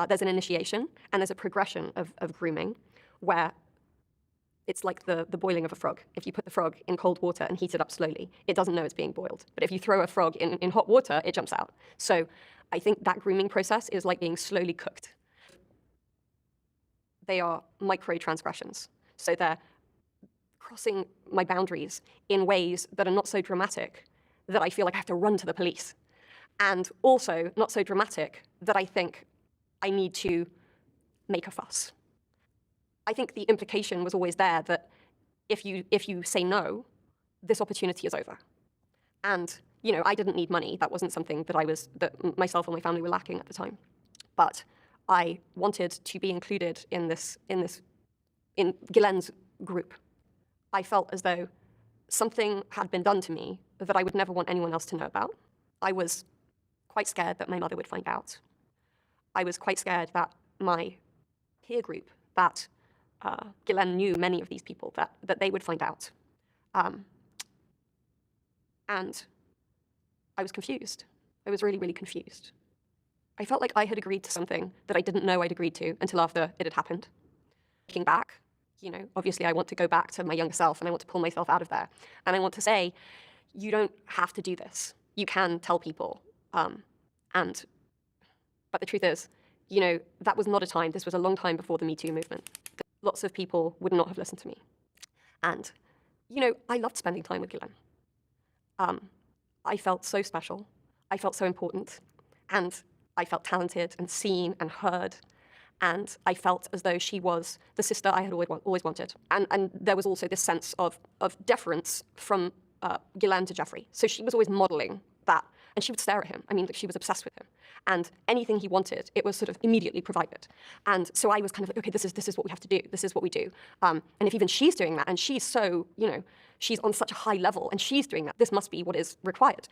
There's an initiation and there's a progression of grooming where it's like the boiling of a frog. If you put the frog in cold water and heat it up slowly, it doesn't know it's being boiled. But if you throw a frog in hot water, it jumps out. So I think that grooming process is like being slowly cooked. They are micro-transgressions. So they're crossing my boundaries in ways that are not so dramatic that I feel like I have to run to the police. And also not so dramatic that I think I need to make a fuss. I think the implication was always there that if you say no, this opportunity is over. And I didn't need money. That wasn't something that myself or my family were lacking at the time. But I wanted to be included in Ghislaine's group. I felt as though something had been done to me that I would never want anyone else to know about. I was quite scared that my mother would find out. I was quite scared that my peer group, that Ghislaine knew many of these people, that they would find out. And I was confused. I was really, really confused. I felt like I had agreed to something that I didn't know I'd agreed to until after it had happened. Looking back, obviously I want to go back to my younger self and I want to pull myself out of there. And I want to say, you don't have to do this. You can tell people. But the truth is, that was not a time. This was a long time before the Me Too movement. Lots of people would not have listened to me. And, I loved spending time with Ghislaine. I felt so special. I felt so important. And I felt talented and seen and heard. And I felt as though she was the sister I had always wanted. And there was also this sense of deference from Ghislaine to Geoffrey. So she was always modeling that. And she would stare at him. She was obsessed with him. And anything he wanted, it was sort of immediately provided. And so I was kind of like, okay, this is what we have to do. This is what we do. And if even she's doing that, and she's so, she's on such a high level, and she's doing that, this must be what is required.